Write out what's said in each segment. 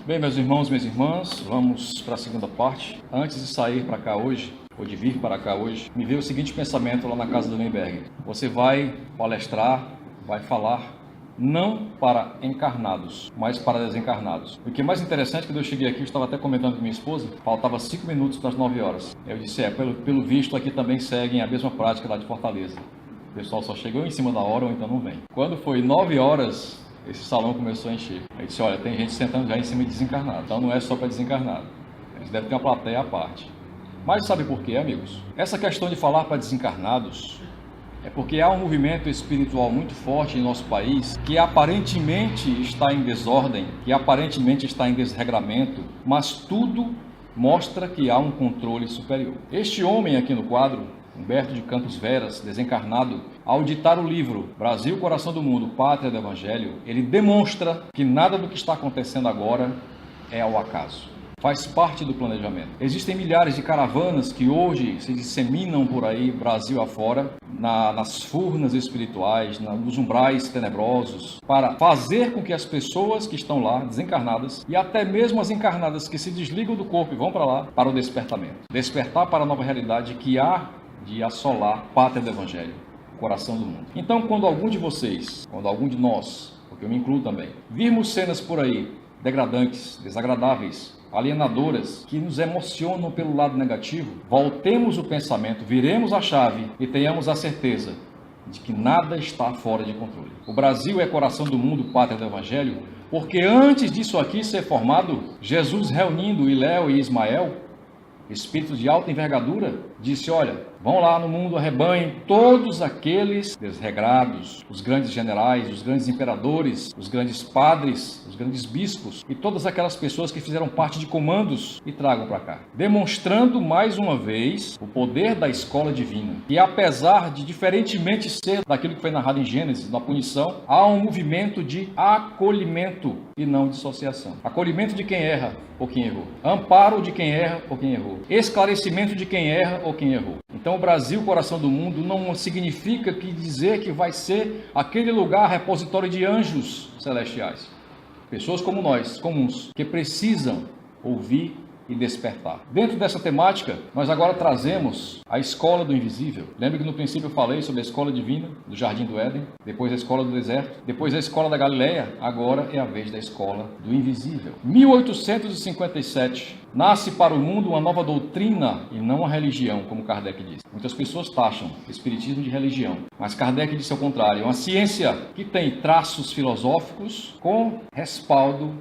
Bem, meus irmãos, minhas irmãs, vamos para a segunda parte. Antes de sair para cá hoje, ou de vir para cá hoje, me veio o seguinte pensamento lá na casa do Neyberg. Você vai palestrar, vai falar, não para encarnados, mas para desencarnados. O que é mais interessante, quando eu cheguei aqui, eu estava até comentando com minha esposa, faltava 5 minutos para as 9 horas. Eu disse, pelo visto aqui também seguem a mesma prática lá de Fortaleza. O pessoal só chegou em cima da hora ou então não vem. Quando foi 9 horas, esse salão começou a encher. Eu disse, olha, tem gente sentando já em cima de desencarnado. Então não é só para desencarnado. Eles devem ter uma plateia à parte. Mas sabe por quê, amigos? Essa questão de falar para desencarnados é porque há um movimento espiritual muito forte em nosso país que aparentemente está em desordem, que aparentemente está em desregramento, mas tudo mostra que há um controle superior. Este homem aqui no quadro, Humberto de Campos Veras, desencarnado, ao ditar o livro Brasil, Coração do Mundo, Pátria do Evangelho, ele demonstra que nada do que está acontecendo agora é ao acaso. Faz parte do planejamento. Existem milhares de caravanas que hoje se disseminam por aí, Brasil afora, nas furnas espirituais, nos umbrais tenebrosos, para fazer com que as pessoas que estão lá, desencarnadas, e até mesmo as encarnadas que se desligam do corpo e vão para lá, para o despertamento. Despertar para a nova realidade que há de assolar a pátria do Evangelho, o coração do mundo. Então, quando algum de vocês, quando algum de nós, porque eu me incluo também, virmos cenas por aí, degradantes, desagradáveis, alienadoras, que nos emocionam pelo lado negativo, voltemos o pensamento, viremos a chave e tenhamos a certeza de que nada está fora de controle. O Brasil é coração do mundo, pátria do Evangelho, porque antes disso aqui ser formado, Jesus reunindo Iléu e Ismael, espíritos de alta envergadura, disse, olha, vão lá no mundo, arrebanhem todos aqueles desregrados, os grandes generais, os grandes imperadores, os grandes padres, os grandes bispos e todas aquelas pessoas que fizeram parte de comandos e tragam para cá. Demonstrando mais uma vez o poder da escola divina. E apesar de diferentemente ser daquilo que foi narrado em Gênesis, na punição, há um movimento de acolhimento e não dissociação. Acolhimento de quem erra ou quem errou. Amparo de quem erra ou quem errou. Esclarecimento de quem erra ou quem errou. Então o Brasil, coração do mundo, não significa dizer que vai ser aquele lugar repositório de anjos celestiais. Pessoas como nós, comuns, que precisam ouvir e despertar. Dentro dessa temática, nós agora trazemos a escola do invisível. Lembra que no princípio eu falei sobre a escola divina, do Jardim do Éden, depois a escola do deserto, depois a escola da Galileia, agora é a vez da escola do invisível. 1857, nasce para o mundo uma nova doutrina e não uma religião, como Kardec disse. Muitas pessoas taxam o espiritismo de religião, mas Kardec disse ao contrário, é uma ciência que tem traços filosóficos com respaldo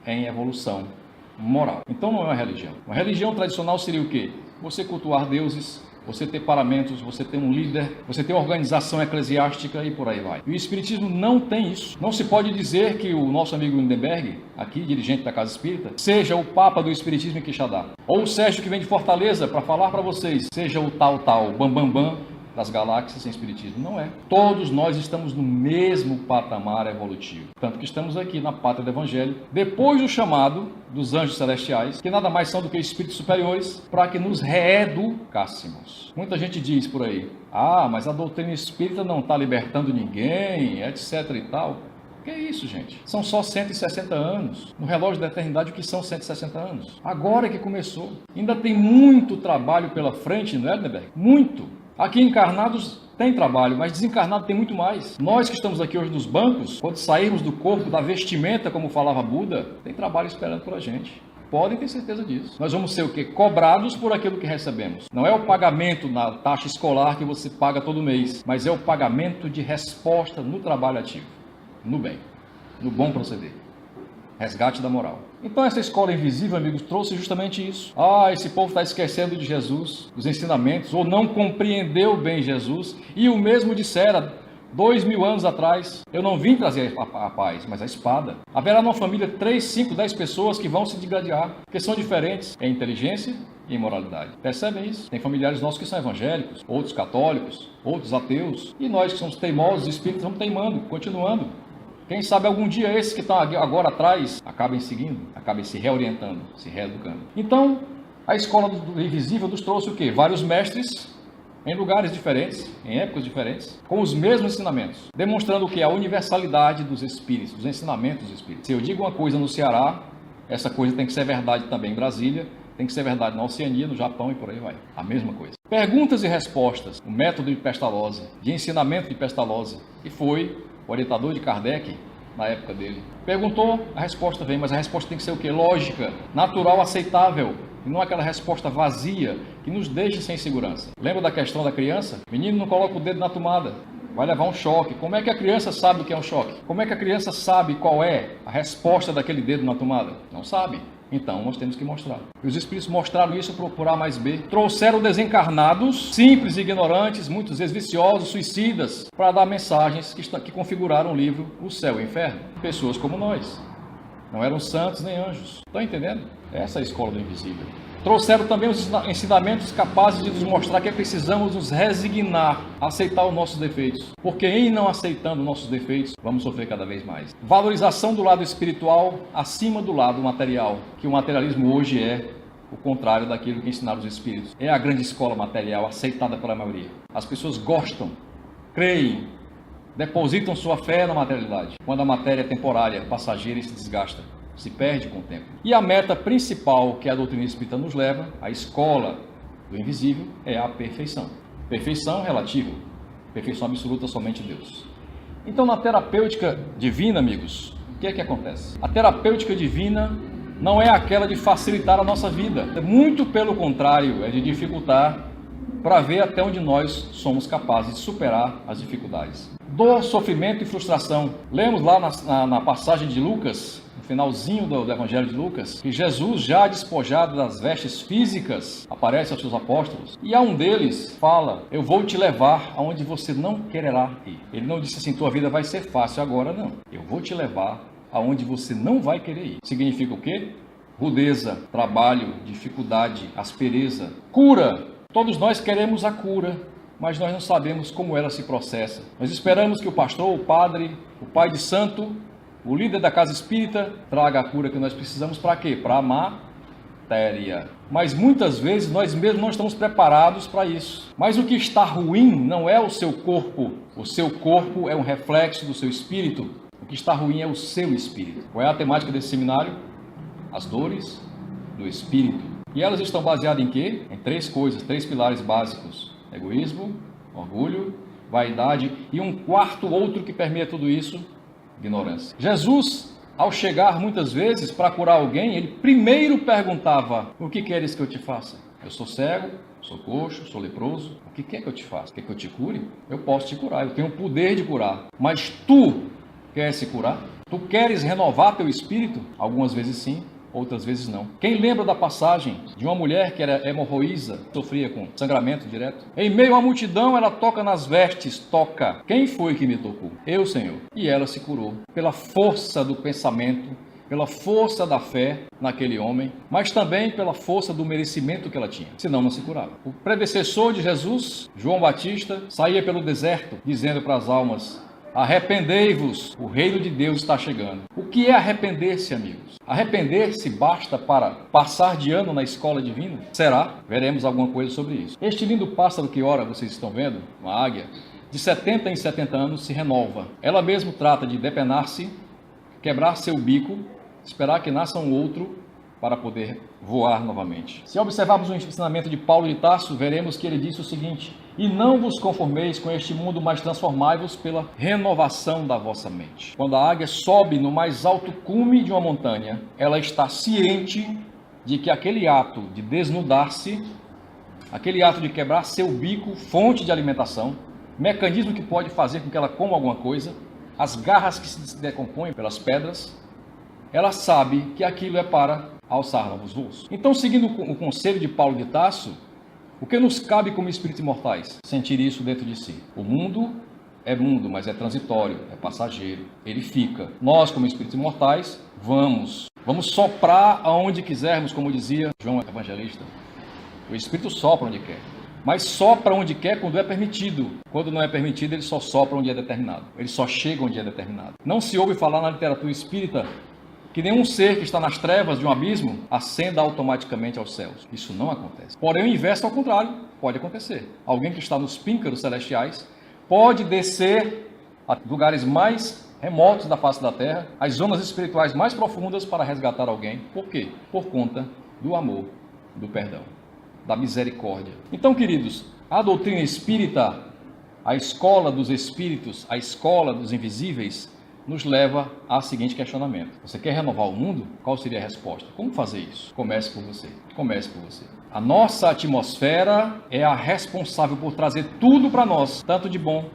em evolução moral. Então não é uma religião. Uma religião tradicional seria o quê? Você cultuar deuses, você ter paramentos, você ter um líder, você ter uma organização eclesiástica e por aí vai. E o Espiritismo não tem isso. Não se pode dizer que o nosso amigo Lindenberg, aqui, dirigente da Casa Espírita, seja o Papa do Espiritismo em Quixadá. Ou o Sérgio que vem de Fortaleza para falar para vocês, seja o tal, bambambam das galáxias em Espiritismo. Não é. Todos nós estamos no mesmo patamar evolutivo. Tanto que estamos aqui na pátria do Evangelho, depois do chamado dos anjos celestiais, que nada mais são do que espíritos superiores, para que nos reeducássemos. Muita gente diz por aí, mas a doutrina espírita não está libertando ninguém, etc e tal. Que é isso, gente? São só 160 anos. No relógio da eternidade, o que são 160 anos? Agora que começou. Ainda tem muito trabalho pela frente, não é, Lindenberg? Muito. Aqui encarnados tem trabalho, mas desencarnado tem muito mais. Nós que estamos aqui hoje nos bancos, quando sairmos do corpo, da vestimenta, como falava Buda, tem trabalho esperando por a gente. Podem ter certeza disso. Nós vamos ser o quê? Cobrados por aquilo que recebemos. Não é o pagamento na taxa escolar que você paga todo mês, mas é o pagamento de resposta no trabalho ativo, no bem, no bom proceder. Resgate da moral. Então essa escola invisível, amigos, trouxe justamente isso. Esse povo está esquecendo de Jesus, dos ensinamentos, ou não compreendeu bem Jesus. E o mesmo dissera 2000 anos atrás, eu não vim trazer a paz, mas a espada. Haverá numa família 3, 5, 10 pessoas que vão se digladiar, porque são diferentes em inteligência e em moralidade. Percebem isso? Tem familiares nossos que são evangélicos, outros católicos, outros ateus. E nós que somos teimosos, espíritos, vamos teimando, continuando. Quem sabe algum dia esses que estão agora atrás acabem seguindo, acabem se reorientando, se reeducando. Então, a escola do invisível nos trouxe o quê? Vários mestres em lugares diferentes, em épocas diferentes, com os mesmos ensinamentos, demonstrando o que? A universalidade dos espíritos, dos ensinamentos dos espíritos. Se eu digo uma coisa no Ceará, essa coisa tem que ser verdade também em Brasília, tem que ser verdade na Oceania, no Japão e por aí vai. A mesma coisa. Perguntas e respostas, o método de Pestalozzi, de ensinamento de Pestalozzi, que foi o orientador de Kardec na época dele. Perguntou, a resposta vem, mas a resposta tem que ser o quê? Lógica, natural, aceitável, e não aquela resposta vazia que nos deixa sem segurança. Lembra da questão da criança? O menino não coloca o dedo na tomada, vai levar um choque. Como é que a criança sabe o que é um choque? Como é que a criança sabe qual é a resposta daquele dedo na tomada? Não sabe. Então, nós temos que mostrar. E os espíritos mostraram isso por A mais B. Trouxeram desencarnados, simples, ignorantes, muitas vezes viciosos, suicidas, para dar mensagens que configuraram o livro O Céu e o Inferno. Pessoas como nós. Não eram santos nem anjos. Estão entendendo? Essa é a escola do invisível. Trouxeram também os ensinamentos capazes de nos mostrar que precisamos nos resignar, aceitar os nossos defeitos. Porque em não aceitando nossos defeitos, vamos sofrer cada vez mais. Valorização do lado espiritual acima do lado material, que o materialismo hoje é o contrário daquilo que ensinaram os espíritos. É a grande escola material aceitada pela maioria. As pessoas gostam, creem, depositam sua fé na materialidade, quando a matéria é temporária, passageira e se desgasta. Se perde com o tempo. E a meta principal que a doutrina espírita nos leva, a escola do invisível, é a perfeição. Perfeição relativa, perfeição absoluta somente Deus. Então, na terapêutica divina, amigos, o que é que acontece? A terapêutica divina não é aquela de facilitar a nossa vida. Muito pelo contrário, é de dificultar para ver até onde nós somos capazes de superar as dificuldades. Dor, sofrimento e frustração. Lemos lá na passagem de Lucas, finalzinho do Evangelho de Lucas, que Jesus, já despojado das vestes físicas, aparece aos seus apóstolos e a um deles fala: eu vou te levar aonde você não quererá ir. Ele não disse assim, tua vida vai ser fácil agora, não. Eu vou te levar aonde você não vai querer ir. Significa o quê? Rudeza, trabalho, dificuldade, aspereza, cura. Todos nós queremos a cura, mas nós não sabemos como ela se processa. Nós esperamos que o pastor, o padre, o pai de santo, o líder da casa espírita traga a cura que nós precisamos para quê? Para a matéria. Mas muitas vezes nós mesmos não estamos preparados para isso. Mas o que está ruim não é o seu corpo. O seu corpo é um reflexo do seu espírito. O que está ruim é o seu espírito. Qual é a temática desse seminário? As dores do espírito. E elas estão baseadas em quê? Em 3 coisas, 3 pilares básicos: egoísmo, orgulho, vaidade e um quarto outro que permeia tudo isso: ignorância. Jesus, ao chegar muitas vezes para curar alguém, ele primeiro perguntava: o que queres que eu te faça? Eu sou cego, sou coxo, sou leproso, o que quer que eu te faça? Quer que eu te cure? Eu posso te curar, eu tenho o poder de curar. Mas tu queres se curar? Tu queres renovar teu espírito? Algumas vezes sim, outras vezes não. Quem lembra da passagem de uma mulher que era hemorroísa, sofria com sangramento direto? Em meio à multidão, ela toca nas vestes, toca. Quem foi que me tocou? Eu, Senhor. E ela se curou pela força do pensamento, pela força da fé naquele homem, mas também pela força do merecimento que ela tinha, senão não se curava. O predecessor de Jesus, João Batista, saía pelo deserto dizendo para as almas: arrependei-vos, o reino de Deus está chegando. O que é arrepender-se, amigos? Arrepender-se basta para passar de ano na escola divina? Será? Veremos alguma coisa sobre isso. Este lindo pássaro que ora, vocês estão vendo, uma águia, de 70 em 70 anos se renova. Ela mesmo trata de depenar-se, quebrar seu bico, esperar que nasça um outro para poder voar novamente. Se observarmos o ensinamento de Paulo de Tarso, veremos que ele disse o seguinte: e não vos conformeis com este mundo, mas transformai-vos pela renovação da vossa mente. Quando a águia sobe no mais alto cume de uma montanha, ela está ciente de que aquele ato de desnudar-se, aquele ato de quebrar seu bico, fonte de alimentação, mecanismo que pode fazer com que ela coma alguma coisa, as garras que se decompõem pelas pedras, ela sabe que aquilo é para alçar novos voos. Então, seguindo o conselho de Paulo de Tarso, o que nos cabe como espíritos imortais? Sentir isso dentro de si. O mundo é mundo, mas é transitório, é passageiro, ele fica. Nós, como espíritos imortais, vamos soprar aonde quisermos, como dizia João Evangelista. O espírito sopra onde quer, mas sopra onde quer quando é permitido. Quando não é permitido, ele só sopra onde é determinado. Ele só chega onde é determinado. Não se ouve falar na literatura espírita que nenhum ser que está nas trevas de um abismo ascenda automaticamente aos céus. Isso não acontece. Porém, o inverso, ao contrário, pode acontecer. Alguém que está nos píncaros celestiais pode descer a lugares mais remotos da face da terra, as zonas espirituais mais profundas para resgatar alguém. Por quê? Por conta do amor, do perdão, da misericórdia. Então, queridos, a doutrina espírita, a escola dos espíritos, a escola dos invisíveis, nos leva ao seguinte questionamento: você quer renovar o mundo? Qual seria a resposta? Como fazer isso? Comece por você. Comece por você. A nossa atmosfera é a responsável por trazer tudo para nós, tanto de bom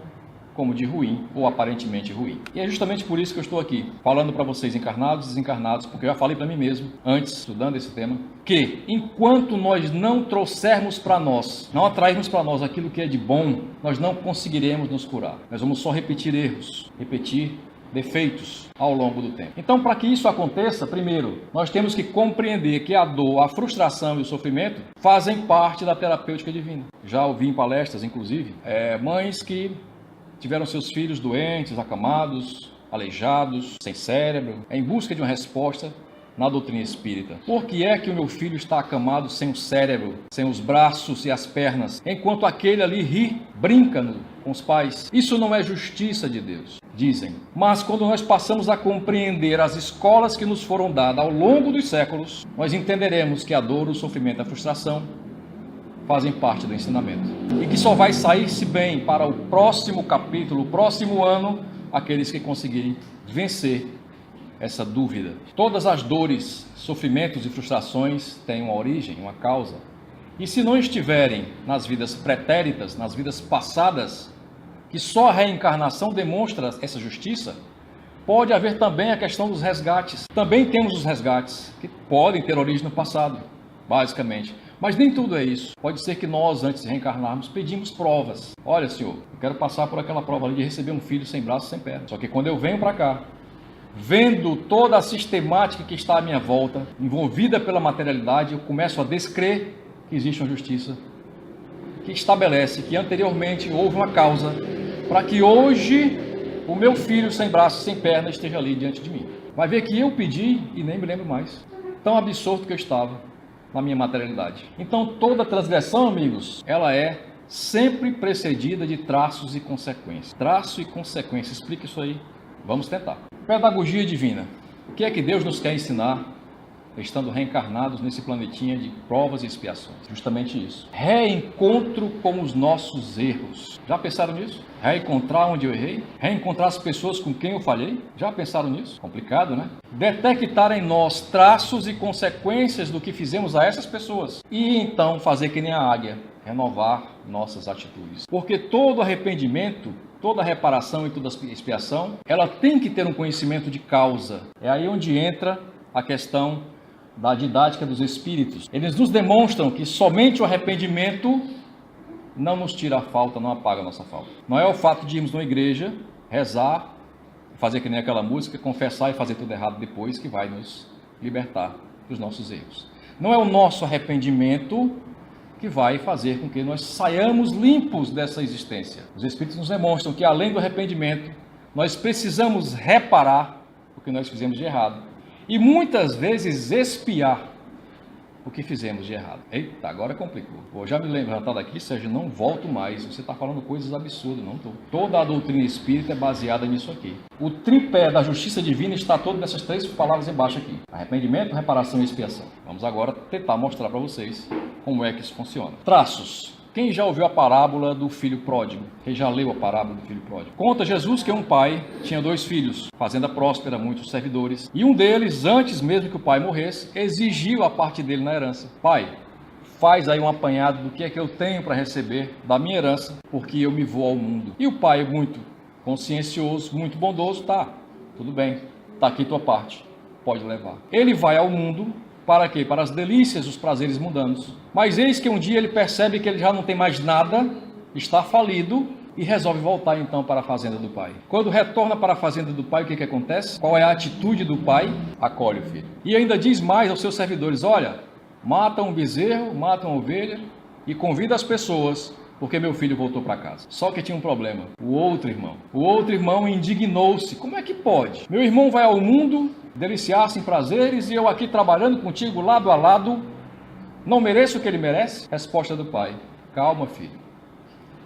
como de ruim, ou aparentemente ruim. E é justamente por isso que eu estou aqui, falando para vocês, encarnados e desencarnados, porque eu já falei para mim mesmo, antes, estudando esse tema, que enquanto nós não trouxermos para nós, não atrairmos para nós aquilo que é de bom, nós não conseguiremos nos curar. Nós vamos só repetir erros, repetir defeitos ao longo do tempo. Então, para que isso aconteça, primeiro, nós temos que compreender que a dor, a frustração e o sofrimento fazem parte da terapêutica divina. Já ouvi em palestras, inclusive, mães que tiveram seus filhos doentes, acamados, aleijados, sem cérebro, em busca de uma resposta na doutrina espírita. Por que é que o meu filho está acamado sem o cérebro, sem os braços e as pernas, enquanto aquele ali ri, brinca com os pais? Isso não é justiça de Deus, dizem. Mas quando nós passamos a compreender as escolas que nos foram dadas ao longo dos séculos, nós entenderemos que a dor, o sofrimento e a frustração fazem parte do ensinamento. E que só vai sair-se bem para o próximo capítulo, o próximo ano, aqueles que conseguirem vencer essa dúvida. Todas as dores, sofrimentos e frustrações têm uma origem, uma causa. E se não estiverem nas vidas pretéritas, nas vidas passadas, que só a reencarnação demonstra essa justiça, pode haver também a questão dos resgates. Também temos os resgates, que podem ter origem no passado, basicamente. Mas nem tudo é isso. Pode ser que nós, antes de reencarnarmos, pedimos provas. Olha, Senhor, eu quero passar por aquela prova ali de receber um filho sem braço, sem perna. Só que quando eu venho para cá, vendo toda a sistemática que está à minha volta, envolvida pela materialidade, eu começo a descrer que existe uma justiça que estabelece que anteriormente houve uma causa para que hoje o meu filho sem braço, sem perna esteja ali diante de mim. Vai ver que eu pedi e nem me lembro mais. Tão absorto que eu estava na minha materialidade. Então toda transgressão, amigos, ela é sempre precedida de traços e consequências. Traço e consequência, explica isso aí. Vamos tentar. Pedagogia divina. O que é que Deus nos quer ensinar, estando reencarnados nesse planetinha de provas e expiações? Justamente isso. Reencontro com os nossos erros. Já pensaram nisso? Reencontrar onde eu errei? Reencontrar as pessoas com quem eu falhei? Já pensaram nisso? Complicado, né? Detectar em nós traços e consequências do que fizemos a essas pessoas. E então fazer que nem a águia, renovar nossas atitudes. Porque todo arrependimento, toda reparação e toda expiação, ela tem que ter um conhecimento de causa. É aí onde entra a questão da didática dos espíritos. Eles nos demonstram que somente o arrependimento não nos tira a falta, não apaga a nossa falta. Não é o fato de irmos numa igreja, rezar, fazer que nem aquela música, confessar e fazer tudo errado depois que vai nos libertar dos nossos erros. Não é o nosso arrependimento que vai fazer com que nós saiamos limpos dessa existência. Os Espíritos nos demonstram que, além do arrependimento, nós precisamos reparar o que nós fizemos de errado e muitas vezes expiar o que fizemos de errado. Eita, agora complicou. Vou já me levantar daqui, Sérgio, não volto mais. Você está falando coisas absurdas, não estou. Toda a doutrina espírita é baseada nisso aqui. O tripé da justiça divina está todo nessas três palavras embaixo aqui: arrependimento, reparação e expiação. Vamos agora tentar mostrar para vocês como é que isso funciona. Traços. Quem já ouviu a parábola do filho pródigo? Quem já leu a parábola do filho pródigo? Conta Jesus que um pai tinha 2 filhos, fazenda próspera, muitos servidores, e um deles, antes mesmo que o pai morresse, exigiu a parte dele na herança. Pai, faz aí um apanhado do que é que eu tenho para receber da minha herança, porque eu me vou ao mundo. E o pai, muito consciencioso, muito bondoso, tá, tudo bem, tá aqui tua parte, pode levar. Ele vai ao mundo. Para quê? Para as delícias, os prazeres mundanos. Mas eis que um dia ele percebe que ele já não tem mais nada, está falido e resolve voltar então para a fazenda do pai. Quando retorna para a fazenda do pai, o que acontece? Qual é a atitude do pai? Acolhe o filho. E ainda diz mais aos seus servidores: olha, mata um bezerro, mata uma ovelha e convida as pessoas, porque meu filho voltou para casa. Só que tinha um problema. O outro irmão indignou-se. Como é que pode? Meu irmão vai ao mundo deliciar-se em prazeres e eu aqui trabalhando contigo lado a lado, não mereço o que ele merece? Resposta do pai: calma, filho.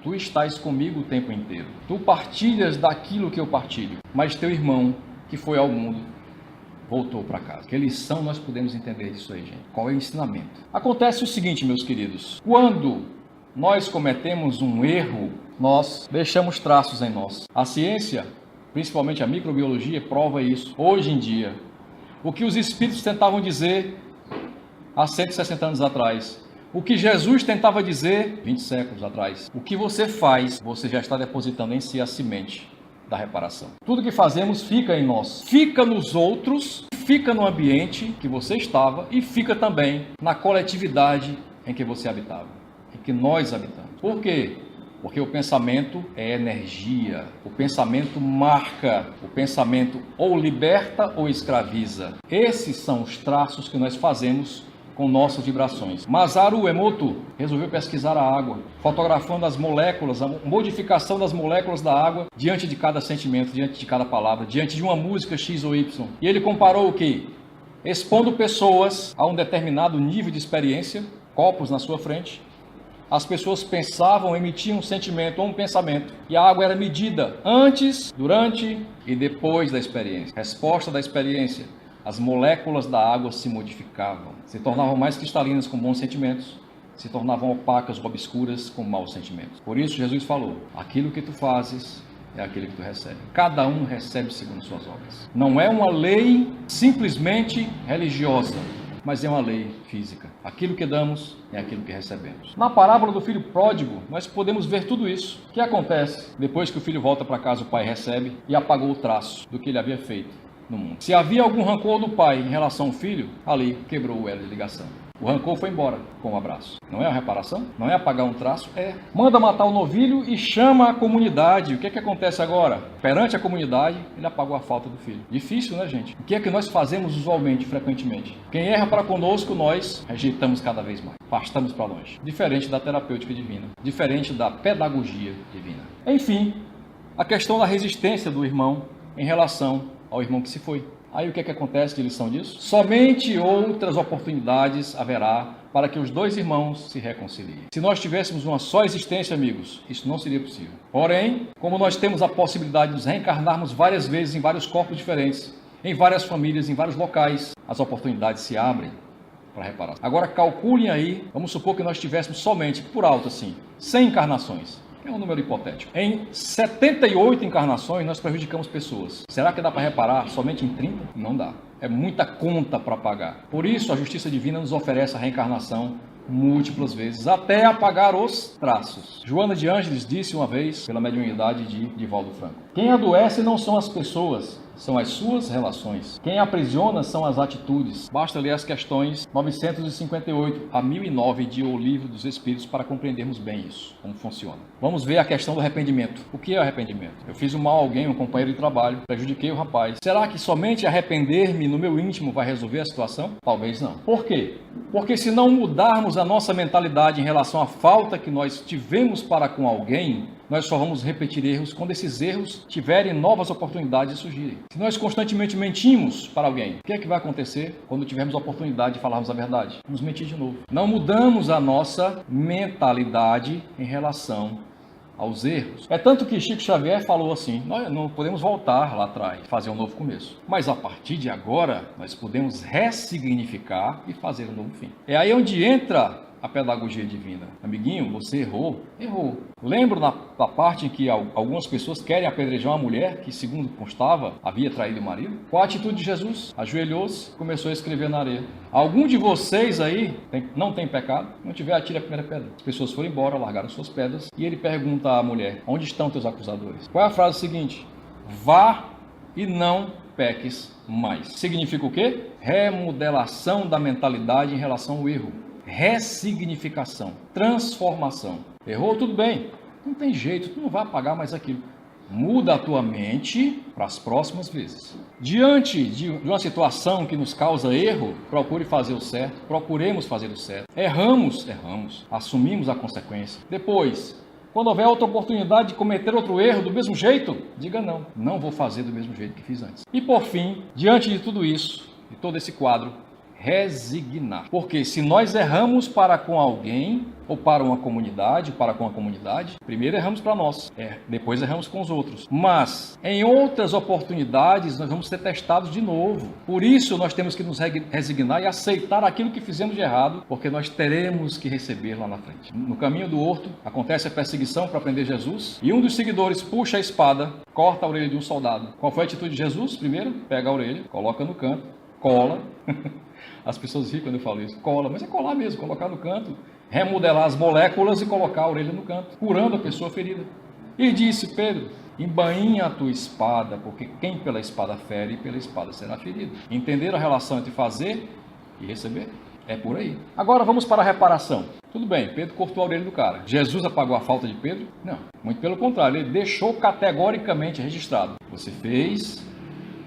Tu estás comigo o tempo inteiro. Tu partilhas daquilo que eu partilho. Mas teu irmão, que foi ao mundo, voltou para casa. Que lição nós podemos entender disso aí, gente? Qual é o ensinamento? Acontece o seguinte, meus queridos. Quando nós cometemos um erro, nós deixamos traços em nós. A ciência, principalmente a microbiologia, prova isso. Hoje em dia, o que os espíritos tentavam dizer há 160 anos atrás, o que Jesus tentava dizer 20 séculos atrás, o que você faz, você já está depositando em si a semente da reparação. Tudo que fazemos fica em nós, fica nos outros, fica no ambiente que você estava e fica também na coletividade em que você habitava, em que nós habitamos. Por quê? Porque o pensamento é energia, o pensamento marca, o pensamento ou liberta ou escraviza. Esses são os traços que nós fazemos com nossas vibrações. Masaru Emoto resolveu pesquisar a água, fotografando as moléculas, a modificação das moléculas da água diante de cada sentimento, diante de cada palavra, diante de uma música X ou Y. E ele comparou o quê? Expondo pessoas a um determinado nível de experiência, copos na sua frente. As pessoas pensavam, emitiam um sentimento ou um pensamento, e a água era medida antes, durante e depois da experiência. Resposta da experiência. As moléculas da água se modificavam, se tornavam mais cristalinas com bons sentimentos, se tornavam opacas ou obscuras com maus sentimentos. Por isso Jesus falou, aquilo que tu fazes é aquilo que tu recebe. Cada um recebe segundo suas obras. Não é uma lei simplesmente religiosa, mas é uma lei física. Aquilo que damos é aquilo que recebemos. Na parábola do filho pródigo, nós podemos ver tudo isso. O que acontece? Depois que o filho volta para casa, o pai recebe e apagou o traço do que ele havia feito no mundo. Se havia algum rancor do pai em relação ao filho, ali quebrou o elo de ligação. O rancor foi embora com um abraço. Não é a reparação? Não é apagar um traço? É. Manda matar o novilho e chama a comunidade. O que é que acontece agora? Perante a comunidade, ele apagou a falta do filho. Difícil, né, gente? O que é que nós fazemos usualmente, frequentemente? Quem erra para conosco, nós rejeitamos cada vez mais. Afastamos para longe. Diferente da terapêutica divina. Diferente da pedagogia divina. Enfim, a questão da resistência do irmão em relação ao irmão que se foi. Aí o que é que acontece de lição disso? Somente outras oportunidades haverá para que os dois irmãos se reconciliem. Se nós tivéssemos uma só existência, amigos, isso não seria possível. Porém, como nós temos a possibilidade de nos reencarnarmos várias vezes em vários corpos diferentes, em várias famílias, em vários locais, as oportunidades se abrem para reparar. Agora calculem aí, vamos supor que nós tivéssemos somente, por alto assim, 100 encarnações. É um número hipotético. Em 78 encarnações, nós prejudicamos pessoas. Será que dá para reparar somente em 30? Não dá. É muita conta para pagar. Por isso, a justiça divina nos oferece a reencarnação múltiplas vezes, até apagar os traços. Joana de Ângeles disse uma vez, pela mediunidade de Divaldo Franco, quem adoece não são as pessoas, são as suas relações. Quem aprisiona são as atitudes. Basta ler as questões 958 a 1009 de O Livro dos Espíritos para compreendermos bem isso, como funciona. Vamos ver a questão do arrependimento. O que é arrependimento? Eu fiz um mal a alguém, um companheiro de trabalho, prejudiquei o rapaz. Será que somente arrepender-me no meu íntimo vai resolver a situação? Talvez não. Por quê? Porque se não mudarmos a nossa mentalidade em relação à falta que nós tivemos para com alguém, nós só vamos repetir erros quando esses erros tiverem novas oportunidades de surgirem. Se nós constantemente mentimos para alguém, o que é que vai acontecer quando tivermos a oportunidade de falarmos a verdade? Vamos mentir de novo. Não mudamos a nossa mentalidade em relação aos erros. É tanto que Chico Xavier falou assim, nós não podemos voltar lá atrás, fazer um novo começo. Mas a partir de agora, nós podemos ressignificar e fazer um novo fim. É aí onde entra a pedagogia divina. Amiguinho, você errou? Errou. Lembro da parte em que algumas pessoas querem apedrejar uma mulher que, segundo constava, havia traído o marido? Qual a atitude de Jesus? Ajoelhou-se e começou a escrever na areia. Algum de vocês aí não tem pecado? Não tiver, atire a primeira pedra. As pessoas foram embora, largaram suas pedras, e ele pergunta à mulher, onde estão teus acusadores? Qual é a frase seguinte? Vá e não peques mais. Significa o quê? Remodelação da mentalidade em relação ao erro. Ressignificação, transformação. Errou? Tudo bem. Não tem jeito, tu não vai apagar mais aquilo. Muda a tua mente para as próximas vezes. Diante de uma situação que nos causa erro, procure fazer o certo, procuremos fazer o certo. Erramos, assumimos a consequência. Depois, quando houver outra oportunidade de cometer outro erro do mesmo jeito, diga não vou fazer do mesmo jeito que fiz antes. E por fim, diante de tudo isso, de todo esse quadro, resignar. Porque se nós erramos para com alguém, ou para uma comunidade, primeiro erramos para nós, depois erramos com os outros. Mas, em outras oportunidades, nós vamos ser testados de novo. Por isso, nós temos que nos resignar e aceitar aquilo que fizemos de errado, porque nós teremos que receber lá na frente. No caminho do horto, acontece a perseguição para prender Jesus, e um dos seguidores puxa a espada, corta a orelha de um soldado. Qual foi a atitude de Jesus? Primeiro, pega a orelha, coloca no canto, cola. As pessoas riem quando eu falo isso. Cola, mas é colar mesmo, colocar no canto, remodelar as moléculas e colocar a orelha no canto, curando a pessoa ferida. E disse: Pedro, embainha a tua espada, porque quem pela espada fere, pela espada será ferido. Entender a relação entre fazer e receber? É por aí. Agora vamos para a reparação. Tudo bem, Pedro cortou a orelha do cara. Jesus apagou a falta de Pedro? Não, muito pelo contrário, ele deixou categoricamente registrado. Você fez,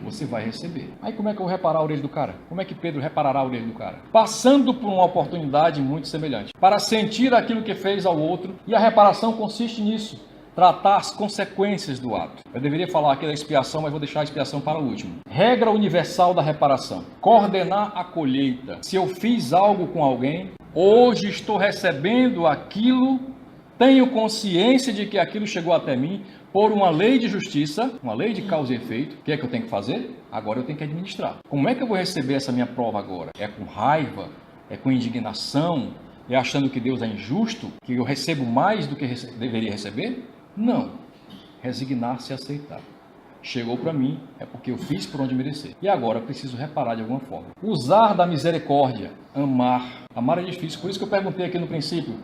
você vai receber. Aí como é que eu vou reparar a orelha do cara? Como é que Pedro reparará a orelha do cara? Passando por uma oportunidade muito semelhante, para sentir aquilo que fez ao outro, e a reparação consiste nisso, tratar as consequências do ato. Eu deveria falar aqui da expiação, mas vou deixar a expiação para o último. Regra universal da reparação: coordenar a colheita. Se eu fiz algo com alguém, hoje estou recebendo aquilo, tenho consciência de que aquilo chegou até mim por uma lei de justiça, uma lei de causa e efeito. O que é que eu tenho que fazer? Agora eu tenho que administrar. Como é que eu vou receber essa minha prova agora? É com raiva? É com indignação? É achando que Deus é injusto? Que eu recebo mais do que deveria receber? Não. Resignar-se e aceitar. Chegou para mim, é porque eu fiz por onde merecer. E agora eu preciso reparar de alguma forma. Usar da misericórdia, amar. Amar é difícil, por isso que eu perguntei aqui no princípio: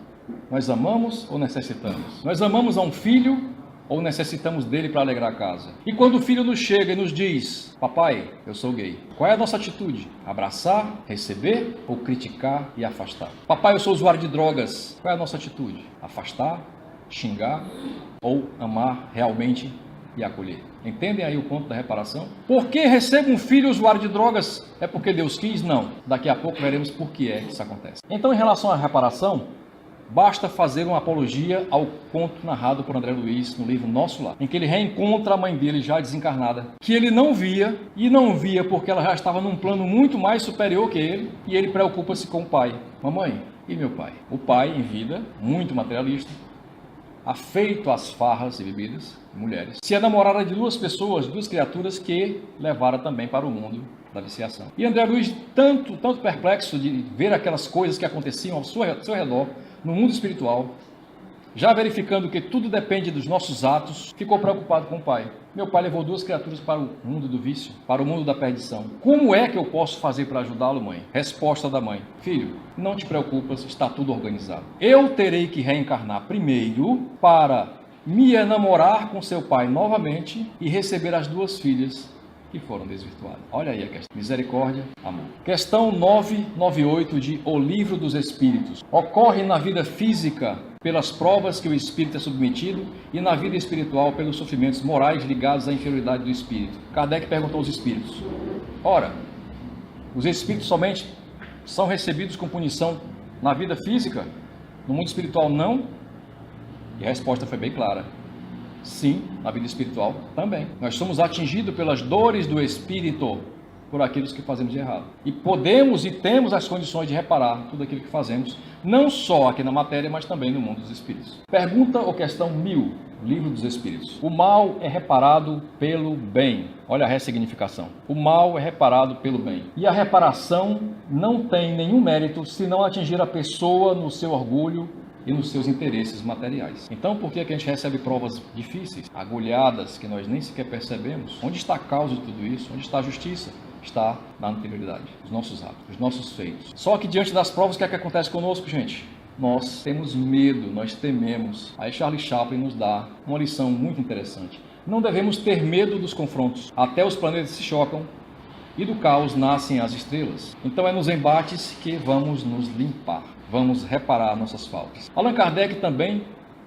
nós amamos ou necessitamos? Nós amamos a um filho ou necessitamos dele para alegrar a casa? E quando o filho nos chega e nos diz: papai, eu sou gay, qual é a nossa atitude? Abraçar, receber ou criticar e afastar? Papai, eu sou usuário de drogas, qual é a nossa atitude? Afastar, xingar ou amar realmente e acolher? Entendem aí o ponto da reparação? Por que recebo um filho usuário de drogas? É porque Deus quis? Não. Daqui a pouco veremos por que é que isso acontece. Então, em relação à reparação, basta fazer uma apologia ao conto narrado por André Luiz no livro Nosso Lar, em que ele reencontra a mãe dele já desencarnada, que ele não via, e não via porque ela já estava num plano muito mais superior que ele, e ele preocupa-se com o pai. Mamãe, e meu pai? O pai, em vida, muito materialista, afeito às farras e bebidas, mulheres, se enamorara de duas pessoas, duas criaturas que levara também para o mundo da viciação. E André Luiz, tanto perplexo de ver aquelas coisas que aconteciam ao seu redor, no mundo espiritual, já verificando que tudo depende dos nossos atos, ficou preocupado com o pai. Meu pai levou duas criaturas para o mundo do vício, para o mundo da perdição. Como é que eu posso fazer para ajudá-lo, mãe? Resposta da mãe: filho, não te preocupas, está tudo organizado. Eu terei que reencarnar primeiro para me enamorar com seu pai novamente e receber as duas filhas que foram desvirtuadas. Olha aí a questão. Misericórdia, amor. Questão 998 de O Livro dos Espíritos. Ocorre na vida física pelas provas que o espírito é submetido e na vida espiritual pelos sofrimentos morais ligados à inferioridade do espírito. Kardec perguntou aos espíritos: ora, os espíritos somente são recebidos com punição na vida física? No mundo espiritual não? E a resposta foi bem clara: sim, na vida espiritual também. Nós somos atingidos pelas dores do espírito por aqueles que fazemos de errado. E podemos e temos as condições de reparar tudo aquilo que fazemos, não só aqui na matéria, mas também no mundo dos espíritos. Pergunta ou questão 1000, Livro dos Espíritos. O mal é reparado pelo bem. Olha a ressignificação. O mal é reparado pelo bem. E a reparação não tem nenhum mérito se não atingir a pessoa no seu orgulho e nos seus interesses materiais. Então, por que a gente recebe provas difíceis, agulhadas, que nós nem sequer percebemos? Onde está a causa de tudo isso? Onde está a justiça? Está na anterioridade, os nossos atos, os nossos feitos. Só que diante das provas, o que é que acontece conosco, gente? Nós temos medo, nós tememos. Aí Charlie Chaplin nos dá uma lição muito interessante. Não devemos ter medo dos confrontos. Até os planetas se chocam e do caos nascem as estrelas. Então é nos embates que vamos nos limpar. Vamos reparar nossas faltas. Allan Kardec também,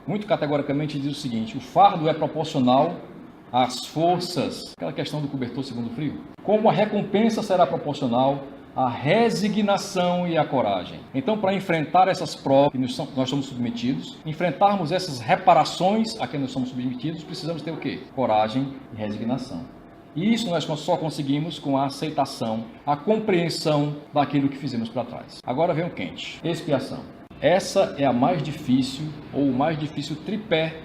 muito categoricamente, diz o seguinte: o fardo é proporcional às forças, aquela questão do cobertor segundo frio, como a recompensa será proporcional à resignação e à coragem. Então, para enfrentar essas provas que nós somos submetidos, enfrentarmos essas reparações a que nós somos submetidos, precisamos ter o quê? Coragem e resignação. E isso nós só conseguimos com a aceitação, a compreensão daquilo que fizemos para trás. Agora vem o quente, expiação. Essa é a mais difícil, ou o mais difícil tripé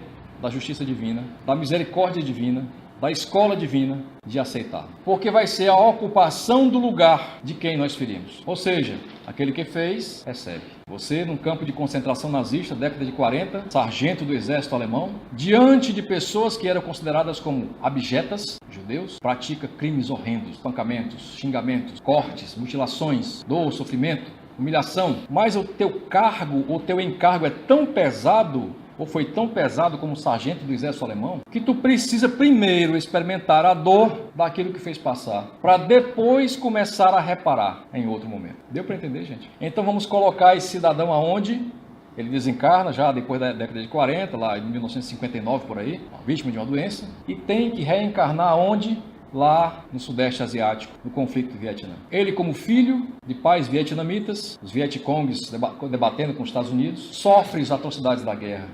da justiça divina, da misericórdia divina, da escola divina de aceitar. Porque vai ser a ocupação do lugar de quem nós ferimos. Ou seja, aquele que fez, recebe. Você, num campo de concentração nazista, década de 40, sargento do exército alemão, diante de pessoas que eram consideradas como abjetas, judeus, pratica crimes horrendos, espancamentos, xingamentos, cortes, mutilações, dor, sofrimento, humilhação. Mas o teu cargo, o teu encargo é tão pesado, ou foi tão pesado como sargento do exército alemão, que tu precisa primeiro experimentar a dor daquilo que fez passar, para depois começar a reparar em outro momento. Deu para entender, gente? Então vamos colocar esse cidadão aonde? Ele desencarna já depois da década de 40, lá em 1959 por aí, vítima de uma doença, e tem que reencarnar onde? Lá no Sudeste Asiático, no conflito do Vietnã. Ele, como filho de pais vietnamitas, os Vietcongs debatendo com os Estados Unidos, sofre as atrocidades da guerra.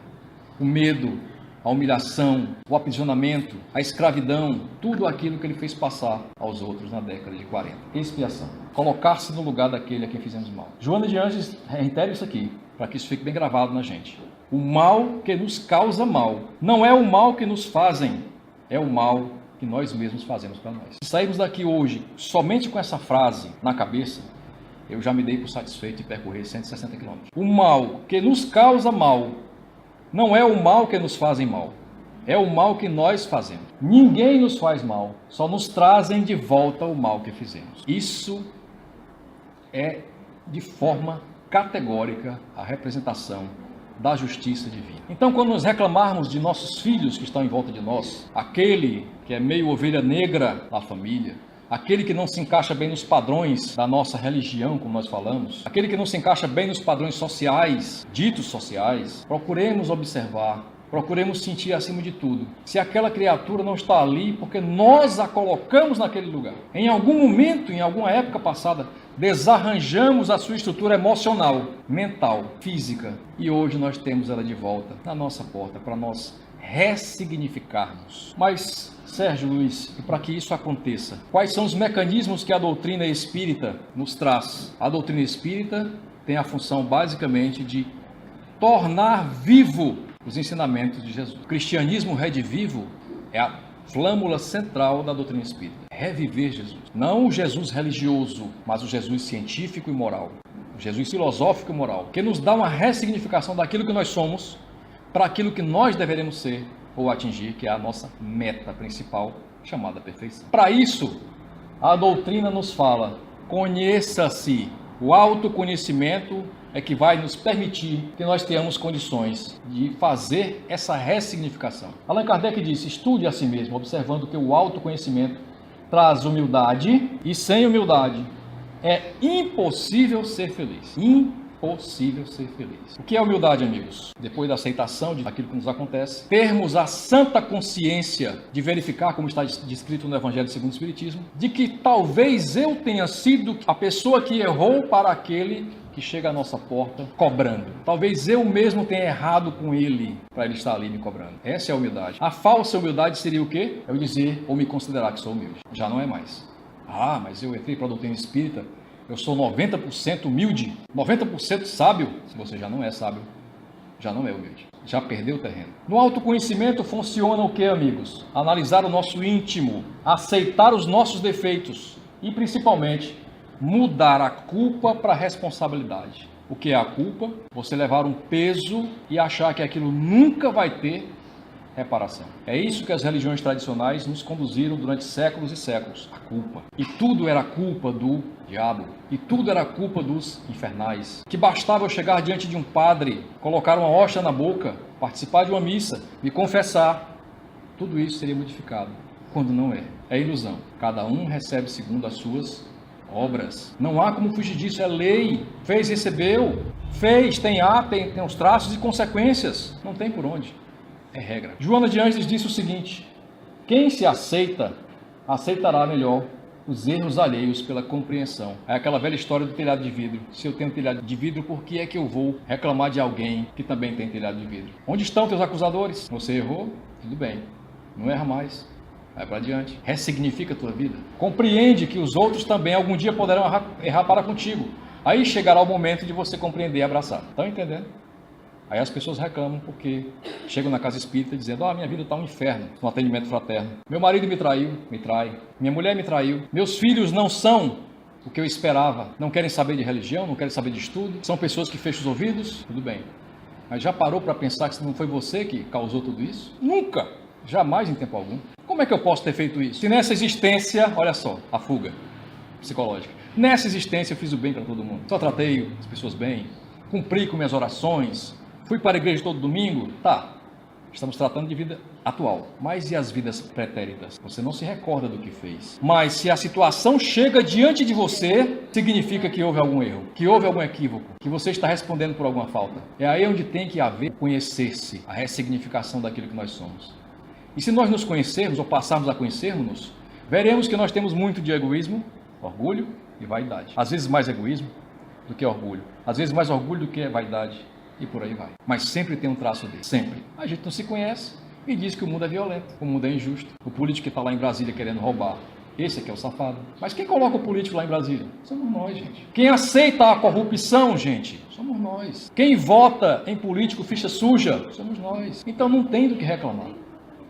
O medo, a humilhação, o aprisionamento, a escravidão, tudo aquilo que ele fez passar aos outros na década de 40. Expiação. Colocar-se no lugar daquele a quem fizemos mal. Joana de Ângeles reitera isso aqui, para que isso fique bem gravado na gente. O mal que nos causa mal não é o mal que nos fazem, é o mal que nós mesmos fazemos para nós. Se sairmos daqui hoje somente com essa frase na cabeça, eu já me dei por satisfeito de percorrer 160 km. O mal que nos causa mal não é o mal que nos fazem mal, é o mal que nós fazemos. Ninguém nos faz mal, só nos trazem de volta o mal que fizemos. Isso é de forma categórica a representação da justiça divina. Então, quando nos reclamarmos de nossos filhos que estão em volta de nós, aquele que é meio ovelha negra da família, aquele que não se encaixa bem nos padrões da nossa religião, como nós falamos, aquele que não se encaixa bem nos padrões sociais, ditos sociais, procuremos observar, procuremos sentir acima de tudo, se aquela criatura não está ali porque nós a colocamos naquele lugar. Em algum momento, em alguma época passada, desarranjamos a sua estrutura emocional, mental, física, e hoje nós temos ela de volta na nossa porta para nós ressignificarmos. Mas, Sérgio Luiz, e para que isso aconteça, quais são os mecanismos que a doutrina espírita nos traz? A doutrina espírita tem a função basicamente de tornar vivo os ensinamentos de Jesus. O cristianismo redivivo é a flâmula central da doutrina espírita. Reviver Jesus. Não o Jesus religioso, mas o Jesus científico e moral. O Jesus filosófico e moral, que nos dá uma ressignificação daquilo que nós somos para aquilo que nós deveremos ser ou atingir, que é a nossa meta principal, chamada perfeição. Para isso, a doutrina nos fala: conheça-se. O autoconhecimento é que vai nos permitir que nós tenhamos condições de fazer essa ressignificação. Allan Kardec disse: estude a si mesmo, observando que o autoconhecimento traz humildade, e sem humildade é impossível ser feliz. Impossível ser feliz. O que é humildade, amigos? Depois da aceitação de aquilo que nos acontece, termos a santa consciência de verificar, como está descrito no Evangelho segundo o Espiritismo, de que talvez eu tenha sido a pessoa que errou para aquele que chega à nossa porta cobrando. Talvez eu mesmo tenha errado com ele para ele estar ali me cobrando. Essa é a humildade. A falsa humildade seria o quê? Eu dizer ou me considerar que sou humilde. Já não é mais. Ah, mas eu entrei para a doutrina espírita, eu sou 90% humilde, 90% sábio. Se você já não é sábio, já não é humilde. Já perdeu o terreno. No autoconhecimento funciona o que, amigos? Analisar o nosso íntimo, aceitar os nossos defeitos e, principalmente, mudar a culpa para a responsabilidade. O que é a culpa? Você levar um peso e achar que aquilo nunca vai ter reparação. É isso que as religiões tradicionais nos conduziram durante séculos e séculos. A culpa. E tudo era culpa do diabo. E tudo era culpa dos infernais. Que bastava eu chegar diante de um padre, colocar uma hóstia na boca, participar de uma missa, me confessar. Tudo isso seria modificado. Quando não é. É ilusão. Cada um recebe segundo as suas obras. Não há como fugir disso, é lei. Fez, recebeu. Fez, tem os traços e consequências. Não tem por onde. É regra. Joana de Ângeles disse o seguinte: quem se aceita, aceitará melhor os erros alheios pela compreensão. É aquela velha história do telhado de vidro. Se eu tenho telhado de vidro, por que é que eu vou reclamar de alguém que também tem telhado de vidro? Onde estão teus acusadores? Você errou? Tudo bem. Não erra mais. Vai para adiante. Ressignifica a tua vida. Compreende que os outros também algum dia poderão errar para contigo. Aí chegará o momento de você compreender e abraçar. Estão entendendo? Aí as pessoas reclamam porque chegam na casa espírita dizendo: minha vida está um inferno no atendimento fraterno. Meu marido me traiu, me trai. Minha mulher me traiu. Meus filhos não são o que eu esperava. Não querem saber de religião, não querem saber de estudo. São pessoas que fecham os ouvidos. Tudo bem. Mas já parou para pensar que não foi você que causou tudo isso? Nunca. Jamais em tempo algum. Como é que eu posso ter feito isso? Se nessa existência, olha só, a fuga psicológica. Nessa existência eu fiz o bem para todo mundo. Só tratei as pessoas bem. Cumpri com minhas orações. Fui para a igreja todo domingo? Tá, estamos tratando de vida atual. Mas e as vidas pretéritas? Você não se recorda do que fez. Mas se a situação chega diante de você, significa que houve algum erro, que houve algum equívoco, que você está respondendo por alguma falta. É aí onde tem que haver conhecer-se, a ressignificação daquilo que nós somos. E se nós nos conhecermos, ou passarmos a conhecermos-nos, veremos que nós temos muito de egoísmo, orgulho e vaidade. Às vezes mais egoísmo do que orgulho. Às vezes mais orgulho do que vaidade. E por aí vai. Mas sempre tem um traço dele. Sempre. A gente não se conhece e diz que o mundo é violento, o mundo é injusto. O político que está lá em Brasília querendo roubar, esse aqui é o safado. Mas quem coloca o político lá em Brasília? Somos nós, gente. Quem aceita a corrupção, gente? Somos nós. Quem vota em político ficha suja? Somos nós. Então não tem do que reclamar.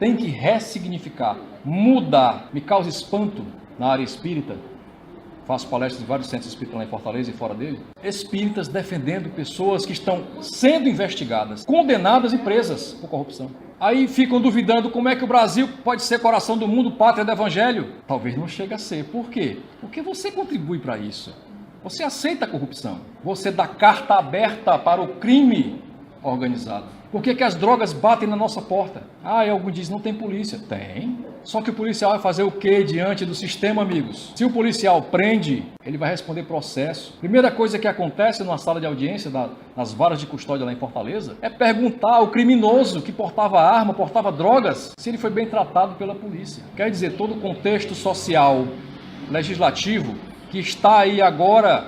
Tem que ressignificar, mudar. Me causa espanto na área espírita. Faço palestras em vários centros espíritas lá em Fortaleza e fora dele. Espíritas defendendo pessoas que estão sendo investigadas, condenadas e presas por corrupção. Aí ficam duvidando como é que o Brasil pode ser coração do mundo, pátria do evangelho. Talvez não chegue a ser. Por quê? Porque você contribui para isso. Você aceita a corrupção. Você dá carta aberta para o crime organizado. Por que as drogas batem na nossa porta? Alguém diz, não tem polícia. Tem. Só que o policial vai fazer o quê diante do sistema, amigos? Se o policial prende, ele vai responder processo. Primeira coisa que acontece numa sala de audiência, nas varas de custódia lá em Fortaleza, é perguntar ao criminoso que portava arma, portava drogas, se ele foi bem tratado pela polícia. Quer dizer, todo o contexto social, legislativo, que está aí agora,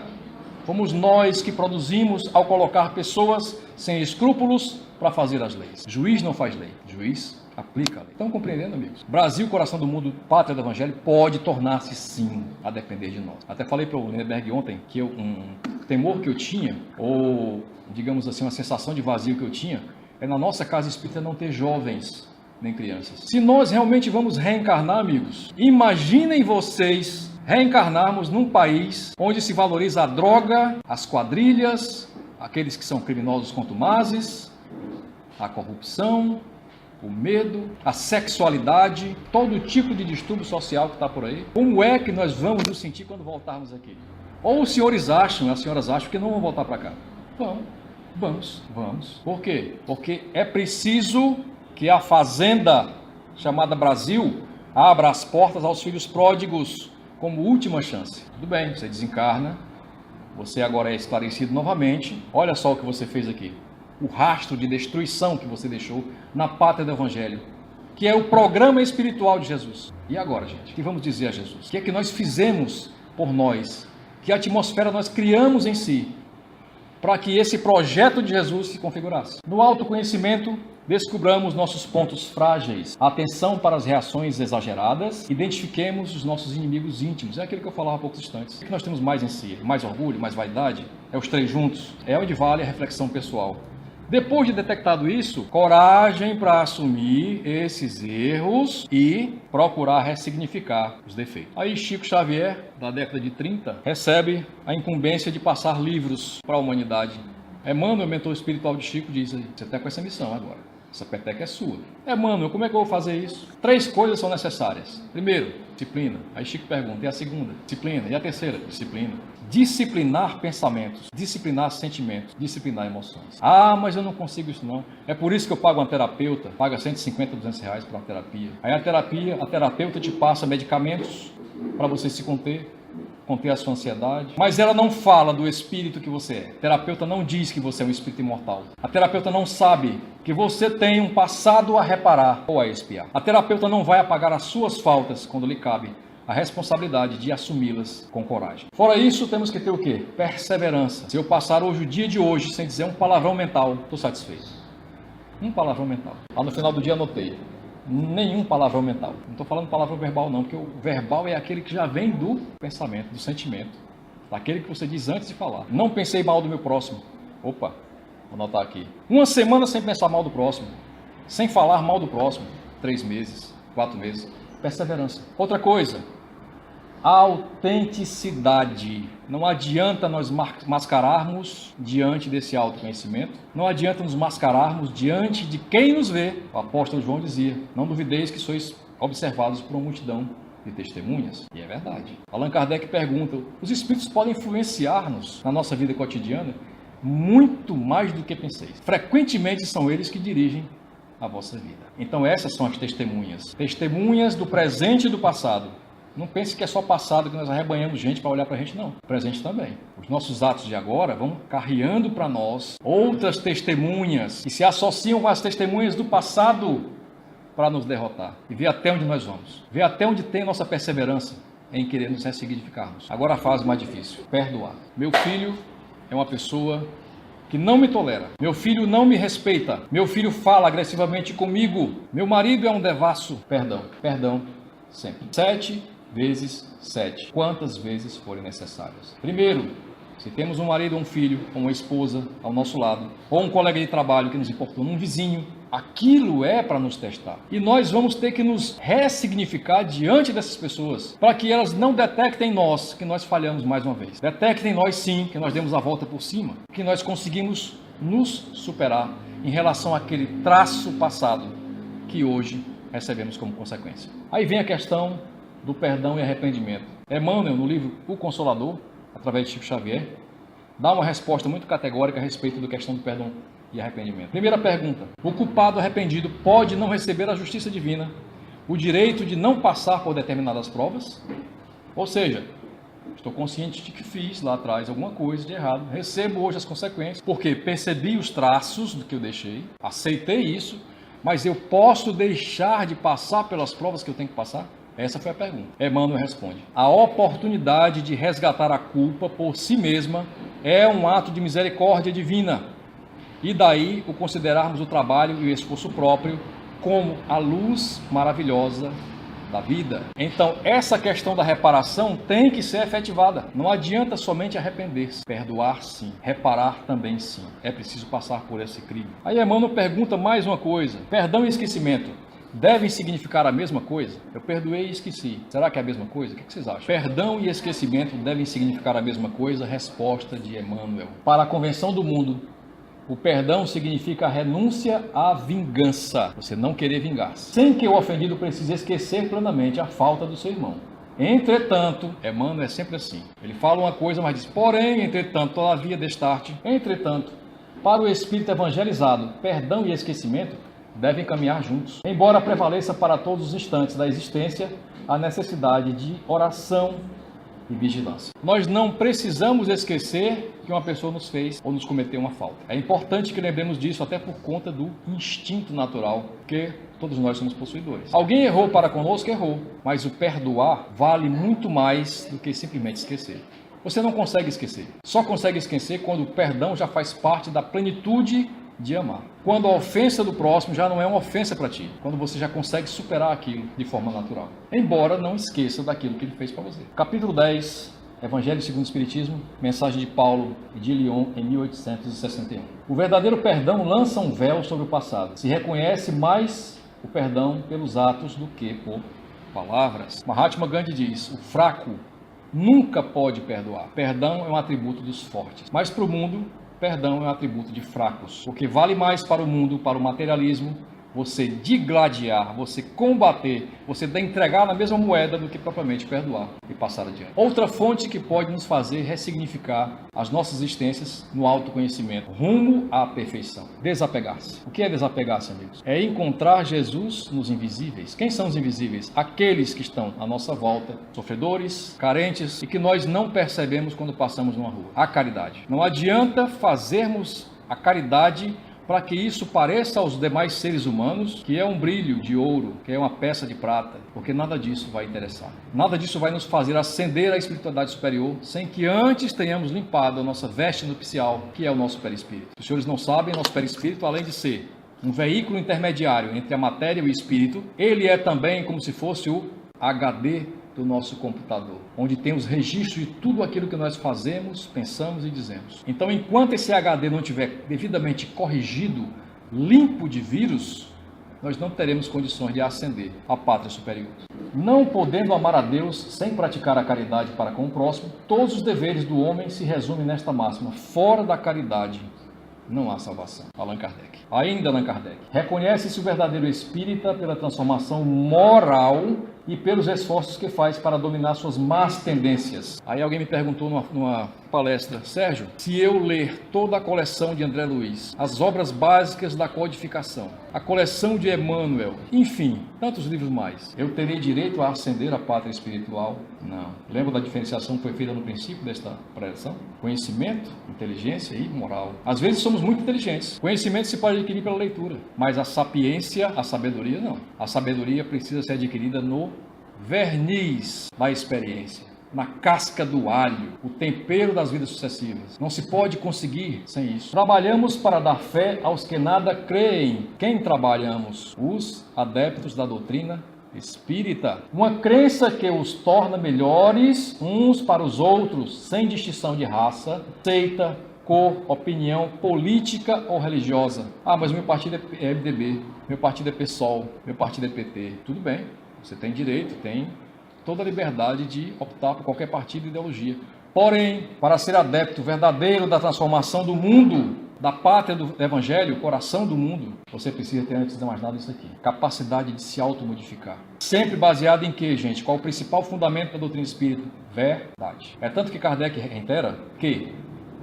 fomos nós que produzimos ao colocar pessoas sem escrúpulos para fazer as leis. Juiz não faz lei, juiz aplica a lei. Estão compreendendo, amigos? Brasil, coração do mundo, pátria do evangelho, pode tornar-se sim a depender de nós. Até falei para o Lindenberg ontem que um temor que eu tinha, ou digamos assim, uma sensação de vazio que eu tinha, é na nossa casa espírita não ter jovens nem crianças. Se nós realmente vamos reencarnar, amigos, imaginem vocês reencarnarmos num país onde se valoriza a droga, as quadrilhas, aqueles que são criminosos contumazes, a corrupção, o medo, a sexualidade, todo tipo de distúrbio social que está por aí. Como é que nós vamos nos sentir quando voltarmos aqui? Ou os senhores acham, as senhoras acham que não vão voltar para cá? Vamos. Por quê? Porque é preciso que a fazenda chamada Brasil abra as portas aos filhos pródigos como última chance. Tudo bem, você desencarna, você agora é esclarecido novamente. Olha só o que você fez aqui. O rastro de destruição que você deixou na pátria do evangelho, que é o programa espiritual de Jesus. E agora, gente, o que vamos dizer a Jesus? O que é que nós fizemos por nós? Que atmosfera nós criamos em si para que esse projeto de Jesus se configurasse? No autoconhecimento, descubramos nossos pontos frágeis, atenção para as reações exageradas, identifiquemos os nossos inimigos íntimos. É aquilo que eu falava há poucos instantes. O que nós temos mais em si? Mais orgulho, mais vaidade? É os três juntos? É onde vale a reflexão pessoal. Depois de detectado isso, coragem para assumir esses erros e procurar ressignificar os defeitos. Aí Chico Xavier, da década de 30, recebe a incumbência de passar livros para a humanidade. Emmanuel, mentor espiritual de Chico, diz: você está com essa missão agora. Essa peteca é sua. Emmanuel, como é que eu vou fazer isso? 3 coisas são necessárias. Primeiro, disciplina. Aí Chico pergunta, e a segunda? Disciplina. E a terceira? Disciplina. Disciplinar pensamentos, disciplinar sentimentos, disciplinar emoções. Mas eu não consigo isso não. É por isso que eu pago uma terapeuta, paga 150, 200 reais para uma terapia. Aí a terapeuta te passa medicamentos para você se conter a sua ansiedade. Mas ela não fala do espírito que você é. A terapeuta não diz que você é um espírito imortal. A terapeuta não sabe que você tem um passado a reparar ou a expiar. A terapeuta não vai apagar as suas faltas quando lhe cabe a responsabilidade de assumi-las com coragem. Fora isso, temos que ter o quê? Perseverança. Se eu passar hoje o dia de hoje sem dizer um palavrão mental, estou satisfeito. Um palavrão mental. Lá no final do dia anotei. nenhum palavrão mental. Não estou falando palavrão verbal não, porque o verbal é aquele que já vem do pensamento, do sentimento, daquele que você diz antes de falar. Não pensei mal do meu próximo. Opa, vou anotar aqui. 1 semana sem pensar mal do próximo, sem falar mal do próximo. 3 meses, 4 meses. Perseverança. Outra coisa, a autenticidade. Não adianta nós mascararmos diante desse autoconhecimento. Não adianta nos mascararmos diante de quem nos vê. O apóstolo João dizia, não duvideis que sois observados por uma multidão de testemunhas. E é verdade. Allan Kardec pergunta, os espíritos podem influenciar-nos na nossa vida cotidiana? Muito mais do que penseis. Frequentemente são eles que dirigem a vossa vida. Então essas são as testemunhas. Testemunhas do presente e do passado. Não pense que é só passado que nós arrebanhamos gente para olhar para a gente, não. Presente também. Os nossos atos de agora vão carreando para nós outras testemunhas que se associam com as testemunhas do passado para nos derrotar. E ver até onde nós vamos. Ver até onde tem nossa perseverança em querer nos ressignificarmos. Agora a fase mais difícil. Perdoar. Meu filho é uma pessoa que não me tolera. Meu filho não me respeita. Meu filho fala agressivamente comigo. Meu marido é um devasso. Perdão. Perdão sempre. 7 vezes 7. Quantas vezes forem necessárias. Primeiro, se temos um marido ou um filho, ou uma esposa ao nosso lado, ou um colega de trabalho que nos importuna, um vizinho, aquilo é para nos testar. E nós vamos ter que nos ressignificar diante dessas pessoas, para que elas não detectem em nós que nós falhamos mais uma vez. Detectem em nós sim, que nós demos a volta por cima, que nós conseguimos nos superar em relação àquele traço passado que hoje recebemos como consequência. Aí vem a questão do perdão e arrependimento. Emmanuel, no livro O Consolador, através de Chico Xavier, dá uma resposta muito categórica a respeito da questão do perdão e arrependimento. Primeira pergunta: o culpado arrependido pode não receber a justiça divina, o direito de não passar por determinadas provas? Ou seja, estou consciente de que fiz lá atrás alguma coisa de errado, recebo hoje as consequências, porque percebi os traços do que eu deixei, aceitei isso, mas eu posso deixar de passar pelas provas que eu tenho que passar? Essa foi a pergunta. Emmanuel responde: a oportunidade de resgatar a culpa por si mesma é um ato de misericórdia divina. E daí o considerarmos o trabalho e o esforço próprio como a luz maravilhosa da vida. Então, essa questão da reparação tem que ser efetivada. Não adianta somente arrepender-se. Perdoar, sim. Reparar também, sim. É preciso passar por esse crime. Aí Emmanuel pergunta mais uma coisa: perdão e esquecimento devem significar a mesma coisa? Eu perdoei e esqueci. Será que é a mesma coisa? O que vocês acham? Perdão e esquecimento devem significar a mesma coisa? Resposta de Emmanuel. Para a Convenção do Mundo, o perdão significa a renúncia à vingança. Você não querer vingar-se, sem que o ofendido precise esquecer plenamente a falta do seu irmão. Entretanto, Emmanuel é sempre assim. Ele fala uma coisa, mas diz: porém, entretanto, todavia, destarte. Entretanto, para o espírito evangelizado, perdão e esquecimento devem caminhar juntos. Embora prevaleça para todos os instantes da existência a necessidade de oração e vigilância. Nós não precisamos esquecer que uma pessoa nos fez ou nos cometeu uma falta. É importante que lembremos disso até por conta do instinto natural que todos nós somos possuidores. Alguém errou para conosco, errou, mas o perdoar vale muito mais do que simplesmente esquecer. Você não consegue esquecer. Só consegue esquecer quando o perdão já faz parte da plenitude de amar. Quando a ofensa do próximo já não é uma ofensa para ti. Quando você já consegue superar aquilo de forma natural. Embora não esqueça daquilo que ele fez para você. Capítulo 10, Evangelho segundo o Espiritismo, mensagem de Paulo e de Lyon em 1861. O verdadeiro perdão lança um véu sobre o passado. Se reconhece mais o perdão pelos atos do que por palavras. Mahatma Gandhi diz: o fraco nunca pode perdoar. Perdão é um atributo dos fortes. Mas para o mundo, perdão é um atributo de fracos, porque vale mais para o mundo, para o materialismo, você digladiar, você combater, você entregar na mesma moeda do que propriamente perdoar e passar adiante. Outra fonte que pode nos fazer ressignificar as nossas existências no autoconhecimento, rumo à perfeição. Desapegar-se. O que é desapegar-se, amigos? É encontrar Jesus nos invisíveis. Quem são os invisíveis? Aqueles que estão à nossa volta, sofredores, carentes e que nós não percebemos quando passamos numa rua. A caridade. Não adianta fazermos a caridade para que isso pareça aos demais seres humanos que é um brilho de ouro, que é uma peça de prata, porque nada disso vai interessar. Nada disso vai nos fazer ascender à espiritualidade superior, sem que antes tenhamos limpado a nossa veste nupcial, que é o nosso perispírito. Os senhores não sabem, nosso perispírito, além de ser um veículo intermediário entre a matéria e o espírito, ele é também como se fosse o HD do nosso computador, onde tem os registros de tudo aquilo que nós fazemos, pensamos e dizemos. Então, enquanto esse HD não estiver devidamente corrigido, limpo de vírus, nós não teremos condições de ascender à pátria superior. Não podendo amar a Deus sem praticar a caridade para com o próximo, todos os deveres do homem se resumem nesta máxima: fora da caridade não há salvação. Allan Kardec. Ainda Allan Kardec. Reconhece-se o verdadeiro espírita pela transformação moral e pelos esforços que faz para dominar suas más tendências. Aí alguém me perguntou numa palestra: Sérgio, se eu ler toda a coleção de André Luiz, as obras básicas da codificação, a coleção de Emmanuel, enfim, tantos livros mais, eu terei direito a ascender à pátria espiritual? Não. Lembra da diferenciação que foi feita no princípio desta preleção? Conhecimento, inteligência e moral. Às vezes somos muito inteligentes. Conhecimento se pode adquirir pela leitura, mas a sapiência, a sabedoria não. A sabedoria precisa ser adquirida no verniz da experiência, na casca do alho, o tempero das vidas sucessivas. Não se pode conseguir sem isso. Trabalhamos para dar fé aos que nada creem. Quem trabalhamos? Os adeptos da doutrina espírita. Uma crença que os torna melhores uns para os outros, sem distinção de raça, seita, cor, opinião política ou religiosa. Ah, mas meu partido é MDB, meu partido é PSOL, meu partido é PT. Tudo bem, você tem direito, tem toda a liberdade de optar por qualquer partido e ideologia. Porém, para ser adepto verdadeiro da transformação do mundo, da pátria do Evangelho, coração do mundo, você precisa ter, antes de mais nada, isso aqui: capacidade de se automodificar. Sempre baseado em quê, gente? Qual o principal fundamento da doutrina espírita? Verdade. É tanto que Kardec reitera que,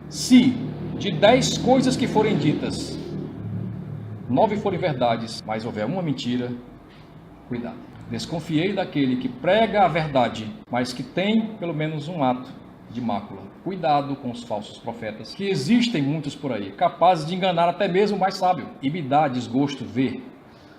se de 10 coisas que forem ditas, 9 forem verdades, mas houver uma mentira, cuidado. Desconfiei daquele que prega a verdade, mas que tem pelo menos um ato de mácula. Cuidado com os falsos profetas, que existem muitos por aí, capazes de enganar até mesmo o mais sábio. E me dá desgosto ver,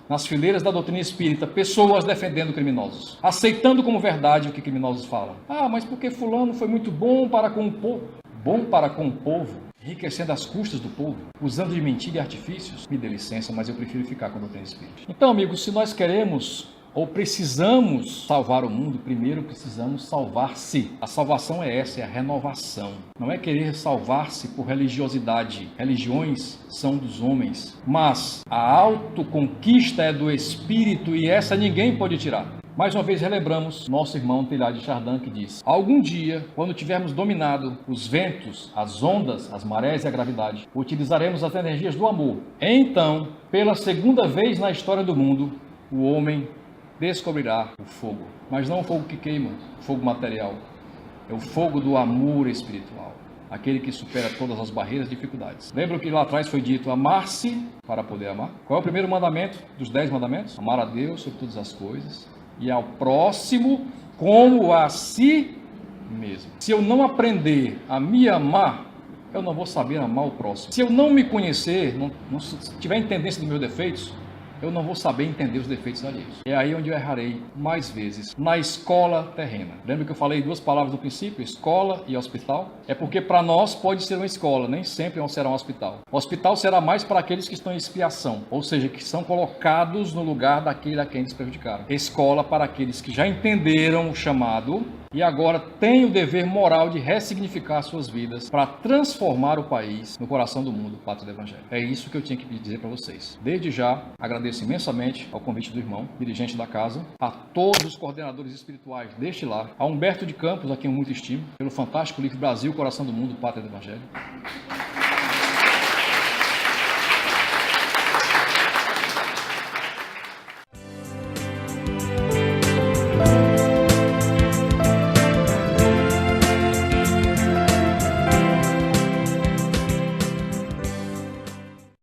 nas fileiras da doutrina espírita, pessoas defendendo criminosos, aceitando como verdade o que criminosos falam. Ah, mas porque fulano foi muito bom para com o povo. Bom para com o povo, enriquecendo as custas do povo, usando de mentira e artifícios? Me dê licença, mas eu prefiro ficar com a doutrina espírita. Então, amigos, se nós queremos ou precisamos salvar o mundo, primeiro precisamos salvar-se. A salvação é essa, é a renovação. Não é querer salvar-se por religiosidade. Religiões são dos homens, mas a autoconquista é do espírito e essa ninguém pode tirar. Mais uma vez relembramos nosso irmão Teilhard de Chardin, que diz: algum dia, quando tivermos dominado os ventos, as ondas, as marés e a gravidade, utilizaremos as energias do amor. Então, pela segunda vez na história do mundo, o homem descobrirá o fogo. Mas não o fogo que queima, o fogo material. É o fogo do amor espiritual, aquele que supera todas as barreiras e dificuldades. Lembra que lá atrás foi dito: amar-se para poder amar? Qual é o primeiro mandamento dos 10 mandamentos? Amar a Deus sobre todas as coisas e ao próximo como a si mesmo. Se eu não aprender a me amar, eu não vou saber amar o próximo. Se eu não me conhecer, não tiver intendência dos meus defeitos, eu não vou saber entender os defeitos alheios. É aí onde eu errarei mais vezes, na escola terrena. Lembra que eu falei 2 palavras no princípio, escola e hospital? É porque para nós pode ser uma escola, nem sempre será um hospital. O hospital será mais para aqueles que estão em expiação, ou seja, que são colocados no lugar daquele a quem eles prejudicaram. Escola para aqueles que já entenderam o chamado e agora têm o dever moral de ressignificar suas vidas para transformar o país no coração do mundo, pátria do Evangelho. É isso que eu tinha que dizer para vocês. Desde já, agradeço imensamente ao convite do irmão, dirigente da casa, a todos os coordenadores espirituais deste lar, a Humberto de Campos, a quem eu muito estimo, pelo fantástico livro Brasil, Coração do Mundo, Pátria do Evangelho.